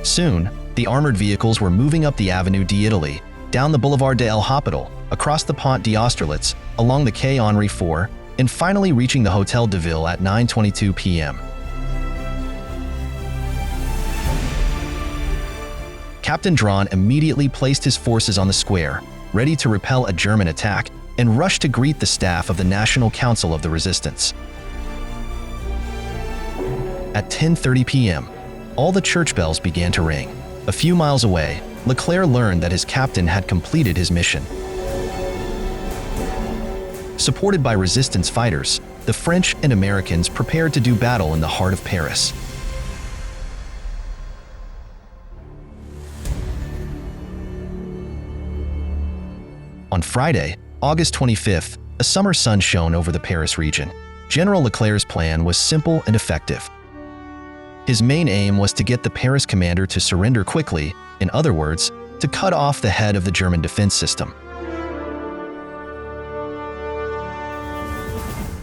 Soon, the armored vehicles were moving up the Avenue d'Italie, down the Boulevard de El Hospital, across the Pont d'Austerlitz, along the Quai Henri IV, and finally reaching the Hotel de Ville at 9:22 p.m. Captain Dron immediately placed his forces on the square, ready to repel a German attack, and rushed to greet the staff of the National Council of the Resistance. At 10:30 p.m., all the church bells began to ring. A few miles away, Leclerc learned that his captain had completed his mission. Supported by resistance fighters, the French and Americans prepared to do battle in the heart of Paris. On Friday, August 25th, a summer sun shone over the Paris region. General Leclerc's plan was simple and effective. His main aim was to get the Paris commander to surrender quickly, in other words, to cut off the head of the German defense system.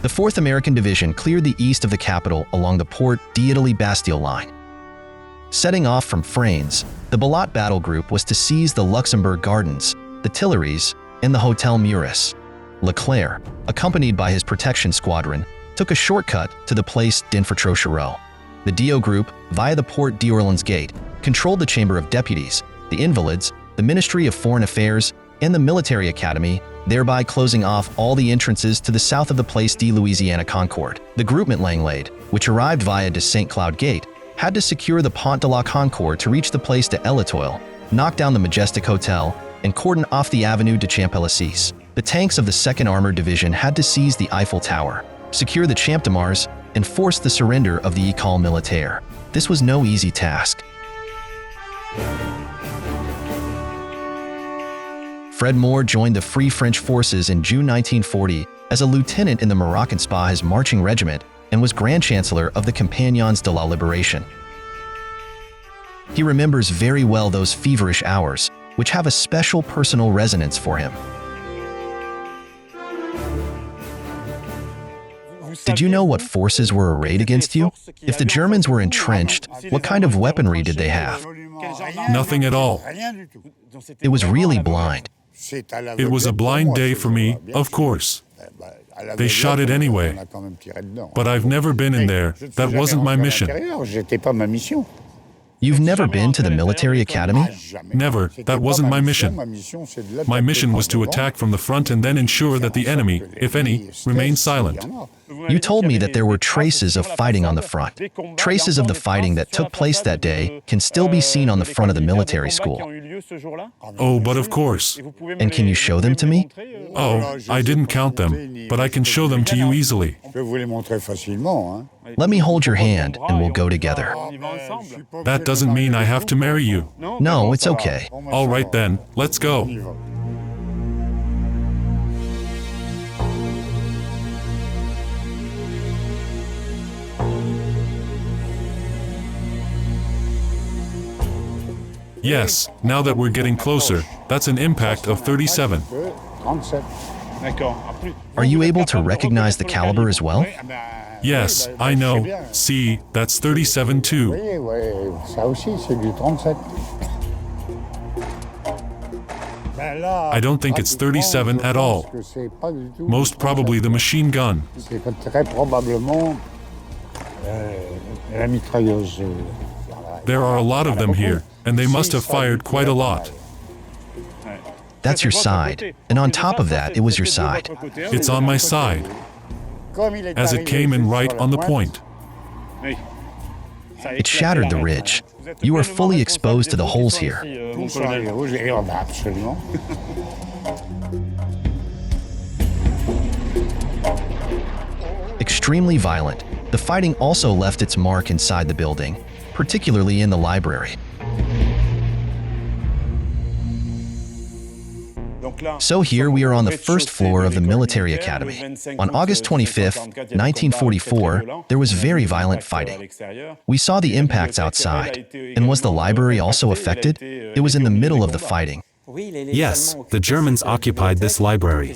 The 4th American Division cleared the east of the capital along the Port d'Italie-Bastille line. Setting off from Fraines, the Balat battle group was to seize the Luxembourg Gardens, the Tuileries, and the Hotel Muris. Leclerc, accompanied by his protection squadron, took a shortcut to the Place d'Infantry. The DO group, via the Port d'Orléans Gate, controlled the Chamber of Deputies, the Invalids, the Ministry of Foreign Affairs, and the Military Academy, thereby closing off all the entrances to the south of the Place de Louisiana Concorde. The groupement Langlade, which arrived via de St. Cloud Gate, had to secure the Pont de la Concorde to reach the Place de l'Étoile, knock down the Majestic Hotel, and cordon off the Avenue de Champs-Élysées. The tanks of the 2nd Armored Division had to seize the Eiffel Tower, secure the Champ de Mars, and force the surrender of the École Militaire. This was no easy task. Fred Moore joined the Free French Forces in June 1940 as a lieutenant in the Moroccan Spahi's marching regiment and was Grand Chancellor of the Compagnons de la Libération. He remembers very well those feverish hours, which have a special personal resonance for him. Did you know what forces were arrayed against you? If the Germans were entrenched, what kind of weaponry did they have? Nothing at all. It was really blind. It was a blind day for me, of course. They shot it anyway. But I've never been in there. That wasn't my mission. You've never been to the military academy? Never. That wasn't my mission. My mission was to attack from the front and then ensure that the enemy, if any, remained silent. You told me that there were traces of fighting on the front. Traces of the fighting that took place that day can still be seen on the front of the military school. Oh, but of course. And can you show them to me? Oh, I didn't count them, but I can show them to you easily. Let me hold your hand and we'll go together. That doesn't mean I have to marry you. No, it's okay. All right then, let's go. Yes, now that we're getting closer, that's an impact of 37. Are you able to recognize the caliber as well? Yes, I know. See, that's 37 too. I don't think it's 37 at all. Most probably the machine gun. There are a lot of them here, and they must have fired quite a lot. That's your side, and on top of that, it was your side. It's on my side, as it came in right on the point. It shattered the ridge. You are fully exposed to the holes here. Extremely violent, the fighting also left its mark inside the building, particularly in the library. So here we are on the first floor of the military academy. On August 25, 1944, there was very violent fighting. We saw the impacts outside. And was the library also affected? It was in the middle of the fighting. Yes, the Germans occupied this library.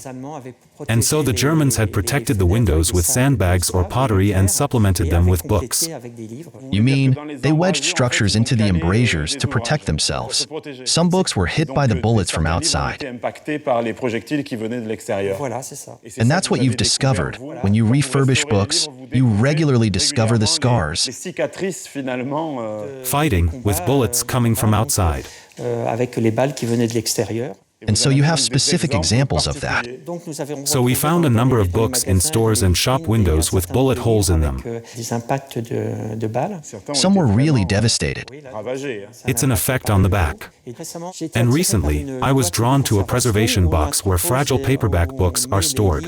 And so the Germans had protected the windows with sandbags or pottery and supplemented them with books. You mean, they wedged structures into the embrasures to protect themselves. Some books were hit by the bullets from outside. And that's what you've discovered. When you refurbish books, you regularly discover the scars. Fighting with bullets coming from outside. And so you have specific examples of that. So we found a number of books in stores and shop windows with bullet holes in them. Some were really devastated. It's an effect on the back. And recently, I was drawn to a preservation box where fragile paperback books are stored.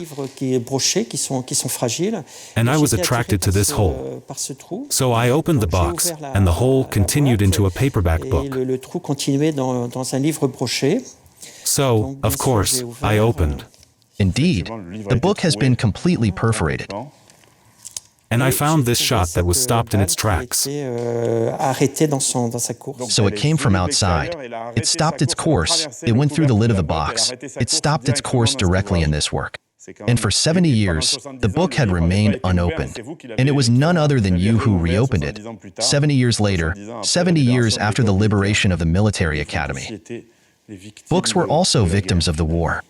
And I was attracted to this hole. So I opened the box, and the hole continued into a paperback book. So, of course, I opened. Indeed, the book has been completely perforated. And I found this shot that was stopped in its tracks. So it came from outside. It stopped its course. It went through the lid of the box. It stopped its course directly in this work. And for 70 years, the book had remained unopened. And it was none other than you who reopened it. 70 years later, 70 years after the liberation of the military academy. Books were also victims of the war.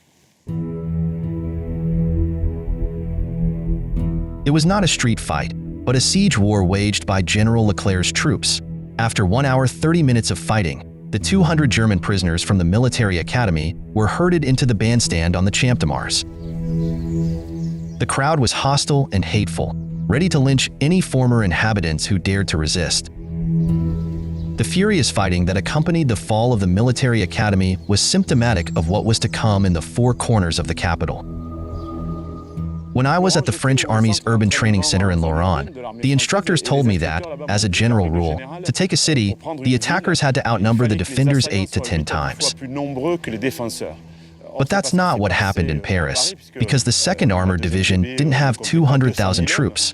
It was not a street fight, but a siege war waged by General Leclerc's troops. After 1 hour 30 minutes of fighting, the 200 German prisoners from the military academy were herded into the bandstand on the Champ de Mars. The crowd was hostile and hateful, ready to lynch any former inhabitants who dared to resist. The furious fighting that accompanied the fall of the military academy was symptomatic of what was to come in the four corners of the capital. When I was at the French Army's Urban Training Center in Lorraine, the instructors told me that, as a general rule, to take a city, the attackers had to outnumber the defenders 8 to 10 times. But that's not what happened in Paris, because the 2nd Armored Division didn't have 200,000 troops.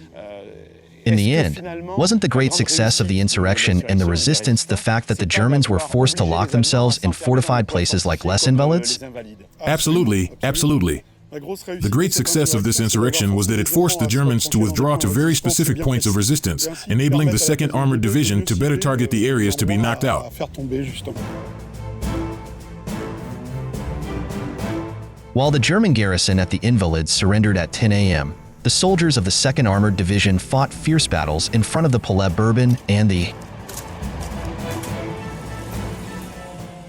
In the end, wasn't the great success of the insurrection and the resistance the fact that the Germans were forced to lock themselves in fortified places like Les Invalides? Absolutely, absolutely. The great success of this insurrection was that it forced the Germans to withdraw to very specific points of resistance, enabling the 2nd Armored Division to better target the areas to be knocked out. While the German garrison at the Invalides surrendered at 10 a.m., the soldiers of the 2nd Armored Division fought fierce battles in front of the Palais Bourbon and the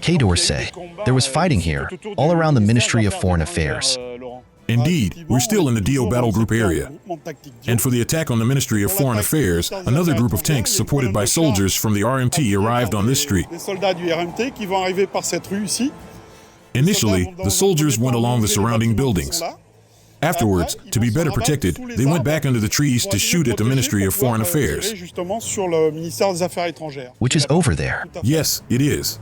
Quai d'Orsay. There was fighting here, all around the Ministry of Foreign Affairs. Indeed, we're still in the Dio battle group area. And for the attack on the Ministry of Foreign Affairs, another group of tanks supported by soldiers from the RMT arrived on this street. Initially, the soldiers went along the surrounding buildings. Afterwards, to be better protected, they went back under the trees to shoot at the Ministry of Foreign Affairs. Which is over there. Yes, it is.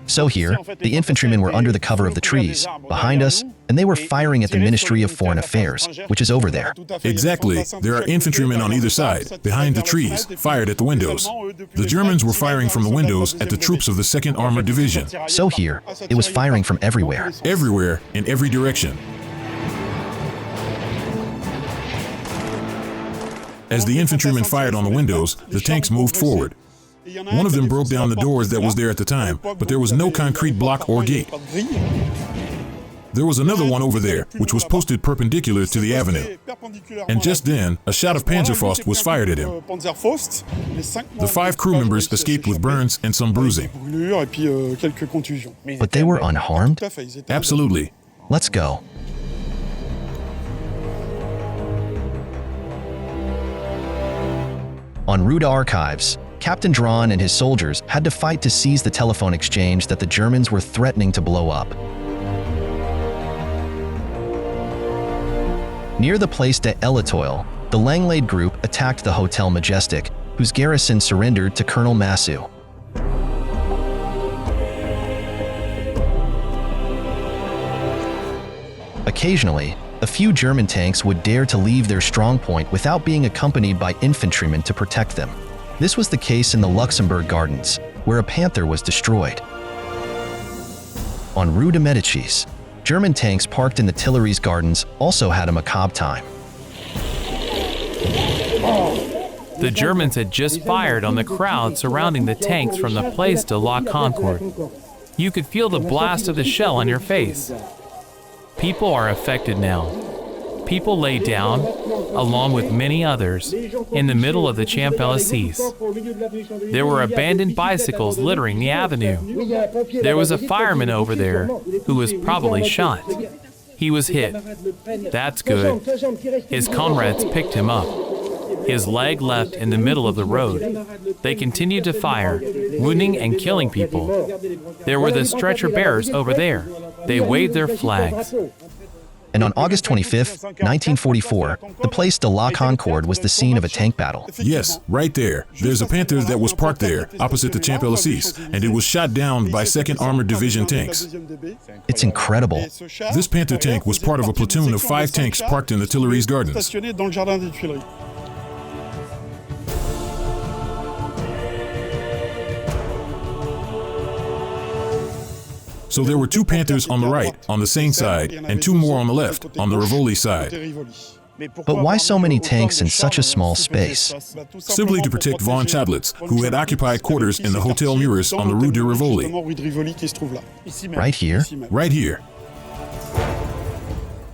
So here, the infantrymen were under the cover of the trees, behind us, and they were firing at the Ministry of Foreign Affairs, which is over there. Exactly. There are infantrymen on either side, behind the trees, fired at the windows. The Germans were firing from the windows at the troops of the 2nd Armored Division. So here, it was firing from everywhere. Everywhere, in every direction. As the infantrymen fired on the windows, the tanks moved forward. One of them broke down the doors that was there at the time, but there was no concrete block or gate. There was another one over there, which was posted perpendicular to the avenue. And just then, a shot of Panzerfaust was fired at him. The 5 crew members escaped with burns and some bruising. But they were unharmed? Absolutely. Let's go. En route to Archives, Captain Drawn and his soldiers had to fight to seize the telephone exchange that the Germans were threatening to blow up. Near the Place de l'Etoile, the Langlade group attacked the Hotel Majestic, whose garrison surrendered to Colonel Massu. Occasionally, A few German tanks would dare to leave their strongpoint without being accompanied by infantrymen to protect them. This was the case in the Luxembourg Gardens, where a Panther was destroyed. On Rue de Médicis, German tanks parked in the Tuileries Gardens also had a macabre time. The Germans had just fired on the crowd surrounding the tanks from the Place de la Concorde. You could feel the blast of the shell on your face. People are affected now. People lay down, along with many others, in the middle of the Champs-Élysées. There were abandoned bicycles littering the avenue. There was a fireman over there who was probably shot. He was hit. That's good. His comrades picked him up. His leg left in the middle of the road. They continued to fire, wounding and killing people. There were the stretcher bearers over there. They waved their flags. And on August 25, 1944, the Place de la Concorde was the scene of a tank battle. Yes, right there. There's a Panther that was parked there, opposite the Champs-Élysées, and it was shot down by 2nd Armored Division tanks. It's incredible. This Panther tank was part of a platoon of 5 tanks parked in the Tuileries Gardens. So there were 2 Panthers on the right, on the Seine side, and 2 more on the left, on the Rivoli side. But why so many tanks in such a small space? Simply to protect von Choltitz, who had occupied quarters in the Hotel Muris on the Rue de Rivoli. Right here? Right here.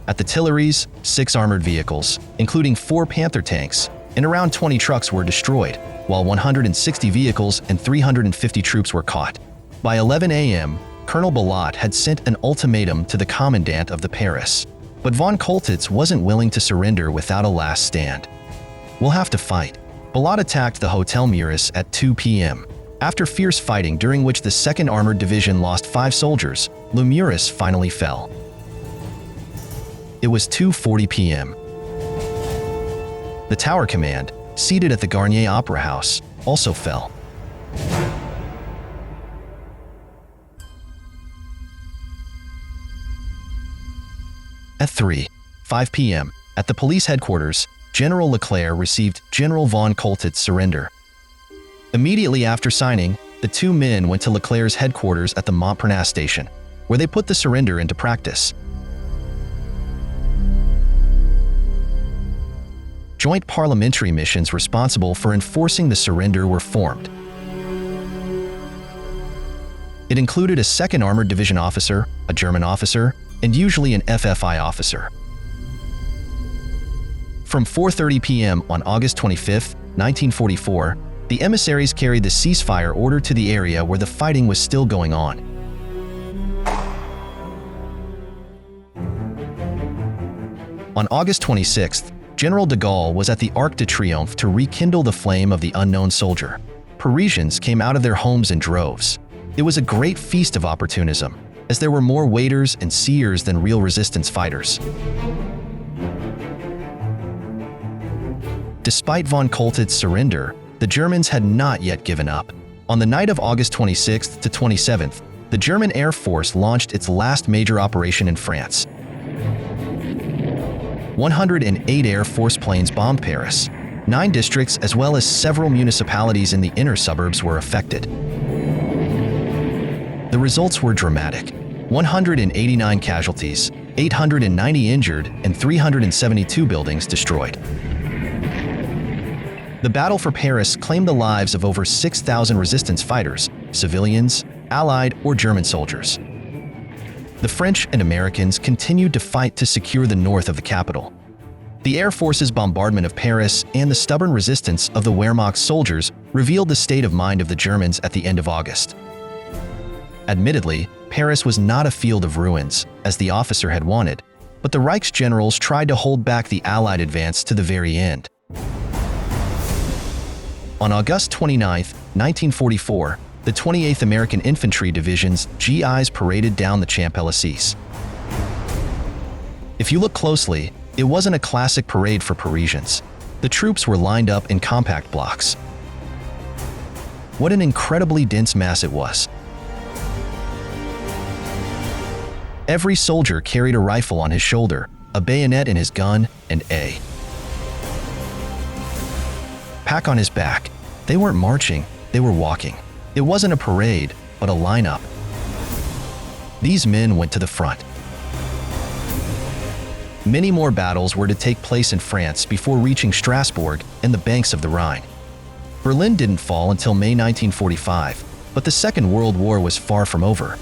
At the Tuileries, 6 armored vehicles, including 4 Panther tanks, and around 20 trucks were destroyed, while 160 vehicles and 350 troops were caught. By 11 a.m., Colonel Ballat had sent an ultimatum to the commandant of the Paris. But von Choltitz wasn't willing to surrender without a last stand. "We'll have to fight." Ballat attacked the Hotel Muris at 2 p.m. After fierce fighting during which the 2nd Armored Division lost 5 soldiers, Le Muris finally fell. It was 2:40 p.m. The Tower Command, seated at the Garnier Opera House, also fell. At 3:05 p.m., at the police headquarters, General Leclerc received General von Choltitz's surrender. Immediately after signing, the 2 men went to Leclerc's headquarters at the Montparnasse station, where they put the surrender into practice. Joint parliamentary missions responsible for enforcing the surrender were formed. It included a 2nd Armored Division officer, a German officer, and usually an FFI officer. From 4:30 p.m. on August 25, 1944, the emissaries carried the ceasefire order to the area where the fighting was still going on. On August 26th, General de Gaulle was at the Arc de Triomphe to rekindle the flame of the unknown soldier. Parisians came out of their homes in droves. It was a great feast of opportunism, as there were more waiters and seers than real resistance fighters. Despite von Choltitz's surrender, the Germans had not yet given up. On the night of August 26th to 27th, the German Air Force launched its last major operation in France. 108 Air Force planes bombed Paris. 9 districts as well as several municipalities in the inner suburbs were affected. The results were dramatic. 189 casualties, 890 injured, and 372 buildings destroyed. The battle for Paris claimed the lives of over 6,000 resistance fighters, civilians, Allied or German soldiers. The French and Americans continued to fight to secure the north of the capital. The Air Force's bombardment of Paris and the stubborn resistance of the Wehrmacht soldiers revealed the state of mind of the Germans at the end of August. Admittedly, Paris was not a field of ruins, as the officer had wanted, but the Reich's generals tried to hold back the Allied advance to the very end. On August 29, 1944, the 28th American Infantry Division's GIs paraded down the Champs-Élysées. If you look closely, it wasn't a classic parade for Parisians. The troops were lined up in compact blocks. What an incredibly dense mass it was. Every soldier carried a rifle on his shoulder, a bayonet in his gun, and a pack on his back. They weren't marching, they were walking. It wasn't a parade, but a lineup. These men went to the front. Many more battles were to take place in France before reaching Strasbourg and the banks of the Rhine. Berlin didn't fall until May 1945, but the Second World War was far from over.